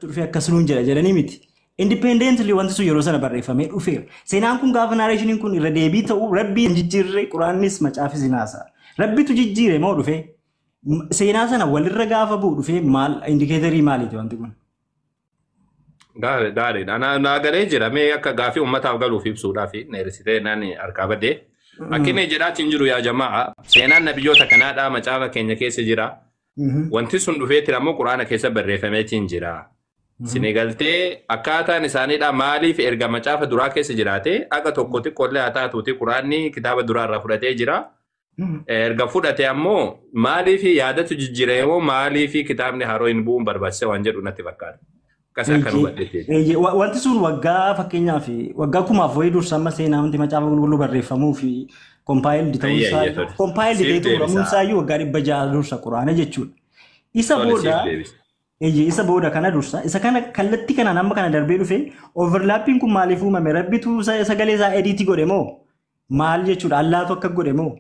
Dhufee akkasumaan jedhanii miti. Independently wanti sun yeroo sana barreeffamee dhufeera. Seenaan kun gaafa nareeshiniin kun irra deebii ta'u rabbiin jijjiirree quraannis macaafis hinaasaa. Rabbitu jijjiire moo dhufee seenaa sana walirra gaafa bu'u dhufee maal indikeetarii maaliiti wanti kun? Gaariidha. Naa galee jira mee akka gaafii uummataaf galuuf ibsuudhaaf neersitee naan harkaa badee. Akkini jedhaatiin jiru yaa jamaa seenaan nabiyyoota kanaadhaa macaafa keenya keessa jira. Wanti sun dhufeetti ammoo quraana keessa barreeffameetiin jira. Sinigaltee akkaataan isaaniidha maaliif erga macaafa duraa keessa jiraate akka tokkotti qollee haa taatuuti quraanni kitaaba duraarraa fudhatee jira. Erga fudhate ammoo maaliif yaadatu jijjiiramoo maaliif kitaabni haroo hin bu'uun barbaachisa waan jedhu natti fakkaata. Akkasii akka nu badheetti. Wanti sun waggaa fakkeenyaaf waggaa kumaaf wayii dursa amma seenaa wanti macaafa qulqulluu barreeffamuu fi kompaayildi ta'uusaa kompaayildi ta'uusaa waggaa 600 dursa quraana jechuudha. Isa booda kana dursa isa kana kallattii kanaan amma kana darbee dhufe overlapping kun maaliif uumame rabbitu sagalee isaa ediitii godhe moo maal jechuudha allaatu akka godhe moo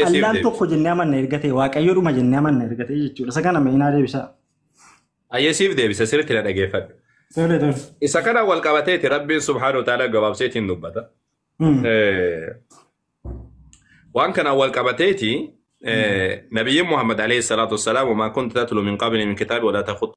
allaan tokko jennee amanna ergate waaqayyoodhuma jennee amanna ergate jechuudha isa kana meenaa deebisa. Ayyesiif deebisa sirriitti na dhageeffadhu. Isa kana wal qabateeti rabbiin subhaanahu wa ta'ala gabaabseetiin dubbata. Waan kana wal qabateeti نبي محمد عليه الصلاة والسلام وما كنت تتلو من قبل من كتاب ولا تخط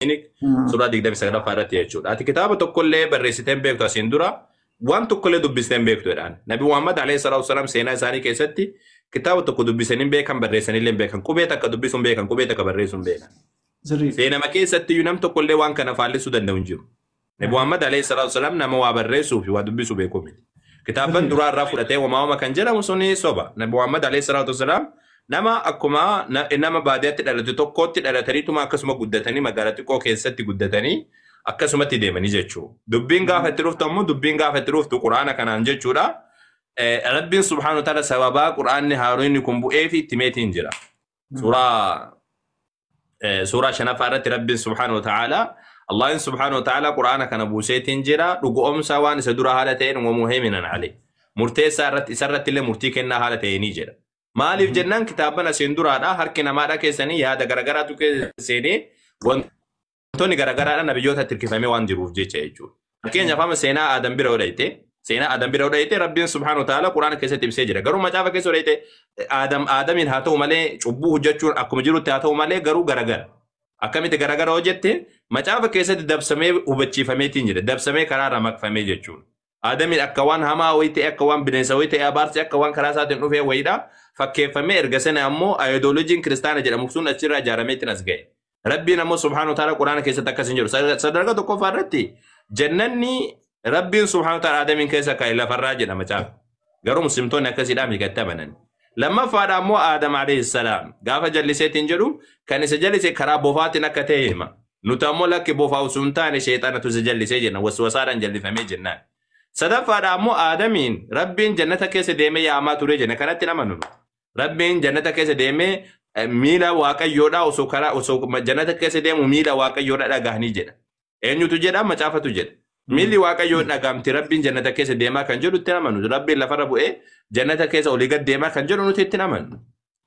منك سورة ديك دم سجدة فارت يجود أتي كتابة كل بريستين بيكتو سندرا وان كل دبستين بيكتو الآن نبي محمد عليه الصلاة والسلام سينا ساني كيستي كتابة دبستين بيكم بريسنين لين بيكم كوبيتك دبستين بيكم كوبيتك بريسون بيكم سينا ما كيستي ينام كل وان كان فعل سودان نونجو نبي محمد عليه الصلاة والسلام نما وابرسو في ودبسو بيكم كتاباً درار رافلته وما هو مكان جل مسوني صبا نبي محمد عليه الصلاة والسلام نما أكما نما بعدات الأرض تقوت الأرض تريتو ما أكسم قدتني ما قالت كوك يسات قدتني أكسم تديمني جتشو دبين قافة تروف تمو دبين قافة تروف تو قرآن كان عن جتشو را رب سبحانه وتعالى سببا قرآن هارون يكون بو في تيمتين جرا سورة شنفارة رب سبحانه وتعالى الله سبحانه وتعالى قرآن كان بوسيتين جرا رجوم سوان سدرا هالتين ومهيمنا عليه مرتي سرت اللي مرتي كنا هالتين جرا ما لي جنان كتابنا سندرا هذا هر كنا ما رك سني هذا غرغرة تو كسيني وانتوني غرغرة أنا بيجوتها تركيفامي وان دروف جي تيجو لكن يفهم سينا آدم بيرودايته سينا آدم بيرودايته ربنا سبحانه وتعالى قرآن كيسة تمسي جرا غرو ما جافا كيسة ريته آدم إن هاتو ماله شبوه جتشون أكو مجرو تهاتو ماله غرو غرغرة akkamitti garagara hojjette macaafa keessatti dabsamee hubachiifamee jira dabsamee karaa ramaqfamee jechuudha aadamiin akka waan hamaa wayite akka waan bineensa wayite abaarsi akka waan karaa isaatiin dhufee wayidha fakkeeffamee erga sana ammoo ideoloojiin kiristaana jedhamu sun achirraa ijaarameetiin as ga'e rabbiin ammoo subhaanahu wa ta'ala quraana keessatti akkas hin jiru sadarkaa tokkoffaa irratti jannanni rabbiin subhaanahu wa ta'ala aadamiin keessa kaa'e lafarraa jedha macaafa garuu muslimtoonni akkasiidhaan hiikatte amanan لما فاد أمو آدم عليه السلام قاف جلسيتين جلو كان يسجلس كرا بوفاتنا كتيهما نتامو لك بوفا وسنتان شيطان تسجلسي جنة وسوسارا جل فمي جنان صدف فاد أمو آدمين ربين جنتك سديمي يا أما توري جنة كانت نمانو ربين جنتك سديمي ميلا واقع يودا وسوكرا وسوك جنتك سديمو ميلا واقع يودا لغاني جنة إنو تجد أما تافة تجد ميلي واقع يودا قامت ربين جنتك سديما كان جلو تنمانو ربين لفربو جنة كيسة ولقد ديما كان جلو نتتنامن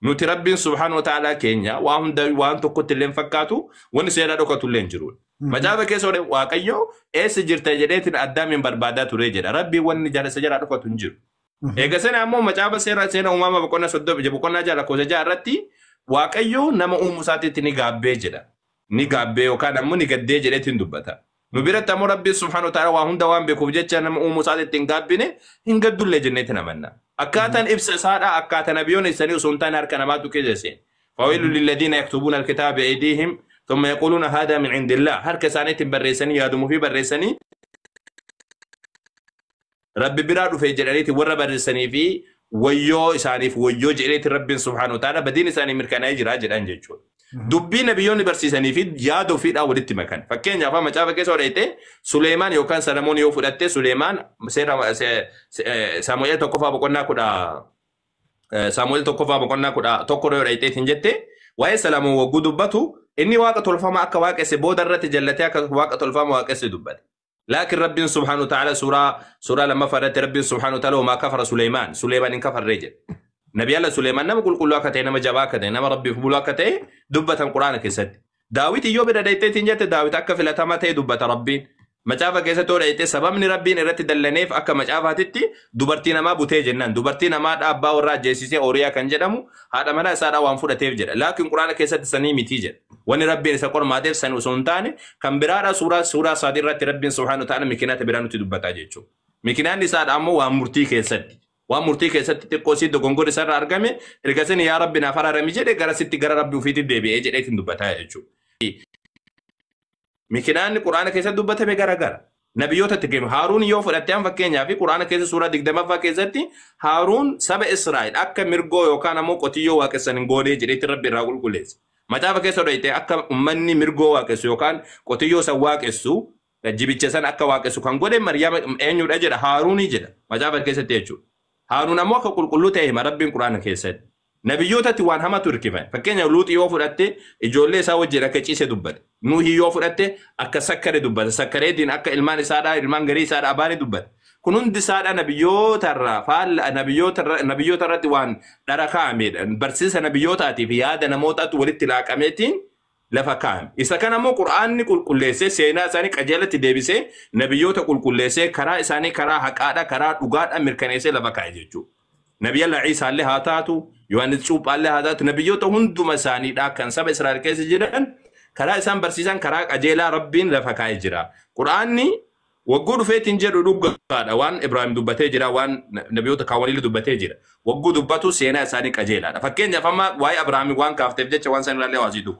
نوتي ربين سبحانه وتعالى كينيا وان تقوت اللين فكاتو ونسيلا دوكتو اللين جرون مجابا كيسة واقعيو ايس جرتا جريتين أدام من بربادات ريجر ربي وان جال سجرا دوكتو نجر ايقا سنة امو مجابا سينا وماما بقونا سدو بقونا جالا كوزا جارتي واقعيو نما موساتي نيقابي جدا نيقابي وكان امو نيقدي جريتين دبتا نبيرت امو ربي سبحانه وتعالى وهم دوام بكوف جيتشا نما موساتي تنقابيني هنقدو اللي جنيتنا منا أكاتن إبس سارة أكاتن نبيون السني وسلطان أركنماتو كجسين فويل للذين يكتبون الكتاب بأيديهم ثم يقولون هذا من عند الله هر كسانة بريسني يادمو في بريسني رب برادو في جلاليتي ورى بريسني في ويو إساني في ويو جلاليتي رب سبحانه وتعالى بدين إساني مركانا يجي راجل أنجل دبي نبيون برسيسني في يادو في أولت مكان فكين يفهم مجابا كيسو رأيته سليمان يوكان سلمون يوفدته سليمان سامويل توقفا بقولنا كدا سامويل توقفا بقولنا كدا توقرو رأيته تنجته وأي سلام وجودبته إني واقع الفما أك واقع سبود الرت جلتها أك واقع الفما واقع سدبت لكن رب سبحانه وتعالى سورة لما فرت رب سبحانه وتعالى وما كفر سليمان إن كفر رجل نبي الله سليمان نما قل قلوا كتئ نما جبا كتئ نما ربي فبلوا كتئ دبة القرآن كيست داويت يوم بدأت تنجت داويت أكف لا تمتى دبة ربي مجافة كيست تقول إيه سبب من ربي نرت دلنيف أكا مجافة تتي دبرتنا ما بوتي جنان دبرتنا ما أبا ورا جيسيسي أوريا كان جدامو هذا منا سارا وانفورة تفجر لكن القرآن كيست سني متيجر وني ربي نسقور ما دير سن وسنتاني كم برارا سورة صادرة ربي سبحانه وتعالى مكينات برانو تدبتا جيتشو مكينان نساد أمو وامرتي كيست وامرتي كيست تقوسي دغونغور سر أرغامي إرغاسني يا ربي نافرا رميجي دي غراسيتي غرا ربي وفيتي ديبي إيجي ديتين دبتا جيتشو مكينان القرآن كيست دبتا بغرا غرا نبيوتا تقيم هارون يوف الاتيام فكينيا في قرآن كيست سورة دقدما فكيستي هارون سبع إسرائيل أكا مرغو يوكان أمو قطيو واكسن نغولي جريت ربي راغول قليس مجافة كيست رأيتي أكا أمني مرغو واكسو يوكان قطيو سواكسو جيبيتشسان أكا واكسو كان قولي مريم أنيو رجل هاروني جدا مجافة كيست تيجو هارون أمو أكا قلقلو تيهم ربي القرآن كيست نبيوتا تيوان هما تركفان فكينيا لوط يوفو الاتي إجولي ساو جيرا كيسي دبت نوحي يوفو الاتي أكا سكري دبت سكري دين أكا إلمان سادا إلمان غري سادا أباني دبت كنون دي سادا نبيوتا الرا فال نبيوتا الرا تيوان داركا أميد برسيسا نبيوتا تي في هذا نموتا ولد تلاك أميتين لفكام إذا كان مو قرآن كل ليسه سينا ساني كجالة تدبيسه نبيوتا كل ليسه كرا ساني كرا حقادا كرا دوغات أمريكانيسه لفكاي جيجو نبي الله عيسى عليه هاتاتو يوانس شوب عليه هاتاتو نبيوتا هندو مساني دا كان سب إسرائيل كيس جيران كرا إسان برسيسان كرا أجيلا ربين لفكاي جيرا قرآني وقود فيتين جيرو دوغادا وان إبراهيم دبته جيرا وان نبيوتا كاوانيل دبته جيرا وقود دبتو سينا ساني كجيلا فكين يفهم واي إبراهيم وان كافتف جيتش وان سان الله وازيدو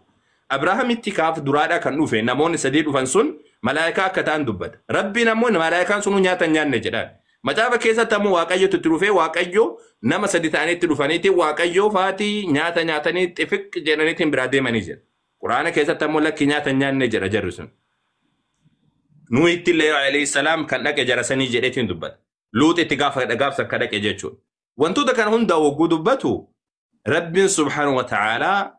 أبراهام اتكاف درادا كان نوفي نمون سديد وفنسون ملايكا كتان دبت ربي نمون ملايكا سنو نياتا نيان نجدان مجابا كيسا تمو واقعيو تتروفي واقعيو نما سديتاني تلوفانيتي واقعيو فاتي نياتا تفك جنانيتي برادي منيجر قرآن كيسا تمو لك نياتا نيان نجر أجرسون نو اتلي عليه السلام كان لك جرساني جريتين دبت لوت اتقاف سكرك اجيتشون وانتو دا كان هندا وقو دبتو رب سبحانه وتعالى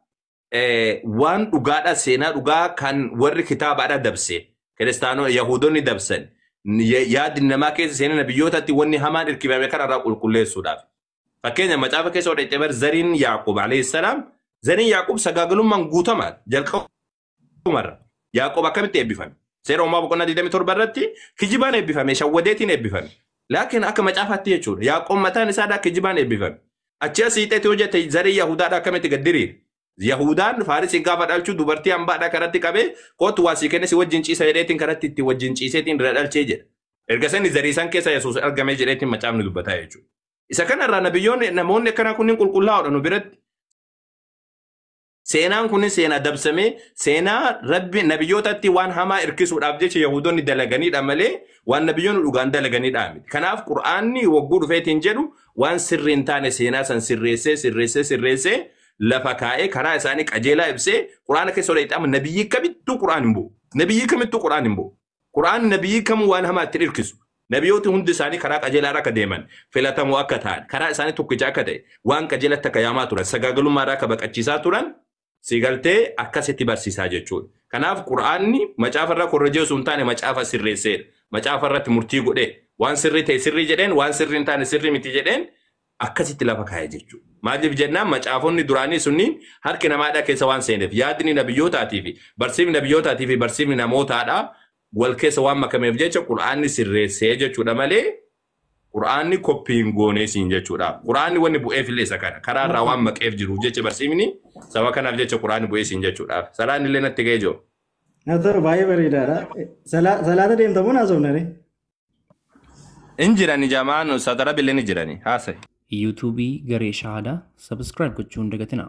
وان dhugaadha seenaa dhugaa kan warri kitaabaadha dabse kiristaanoo yahudoonni dabsan yaadi namaa keessa seenaa nabiyyootatti wanni hamaan irkifame kanarraa qulqulleessuudhaaf fakkeenya macaafa keessa odhete bar zariin yaaqub alayhi salaam zariin yaaqub sagaagalummaan guutamaa jalqabumarra yaaqub akkamitti eebbifame seera uumaa boqonnaa 27 irratti kijibaan eebbifame shawwadeetiin eebbifame laakiin akka macaafaatti jechuudha yaaqub mataan isaadhaa kijibaan eebbifame achi asiixeetti hojjete zarii yahudaadha akkamitti gaddiriir Yahudaan Faris gaafa dhalchu dubartii hambaadha karatti qabee kootu waasii kenne si wajjin ciisa jedheetiin karatti itti wajjin ciiseetiin irra dhalchee jedha. Erga sanni zariisan keessa Yesuus argamee jedheetiin macaafni dubbataa jechuudha. Isa kanarraa nabiyyoonni namoonni akkana kunniin qulqullaa'oodha nu biratti. Seenaan kunniin seenaa dabsamee seenaa rabbi nabiyyootatti waan hamaa irkisuudhaaf jecha Yahudoonni dalaganiidha malee waan nabiyyoonni dhugaan dalaganiidha miti. Kanaaf Qur'aanni wagguu dhufeetiin jedhu waan sirrii hin taane seenaa san sirreessee lafa kaa'ee karaa isaanii qajeelaa ibsee quraana keessa odheexama nabiyyi kamittuu quraan hin bu'u. Nabiyyi kamittuu quraan hin bu'u. Quraan nabiyyi kamuu waan hamaa itti hirkisu. Nabiyyooti hundi isaanii karaa qajeelaa akka deeman filatamoo akka ta'an karaa isaanii tokkicha akka ta'e waan qajeelatti akka yaamaa turan sagaagalummaadhaa akka baqachiisaa turan sigaltee akkasitti barsiisaa jechuudha. Kanaaf quraanni macaafarraa korrojee osoo hin taane macaafa sirreesseedha. Macaafarratti murtii godhee waan sirrii ta'e sirrii jedheen waan sirrii hin taane sirrii miti jedheen akkasitti lafa kaa'ee jechuudha. Maaliif jennaan macaafonni duraanii sunniin harki namaadhaa keessa waan seeneef yaadni nabiyyootaatii fi barsiifni namootaadhaa wal keessa waan makameef jecha quraanni sirreessee jechuudha malee quraanni koppiin gooneesiin jechuudha. Quraanni wanni bu'eef illee isa kana karaarraa waan maqeef jiruuf jecha barsiifni saba kanaaf jecha quraanni bu'eesiin jechuudha. Salaan illee natti ga'ee jiru. Naatoo baay'ee bareedaadha. Salaata deemtamuun haasofnani. Injirani jamaan sadara billee ni jirani haasa'e. ዩቱብ ገሬ ሻሃዳ ሰብስክራይብ gochuun dagatina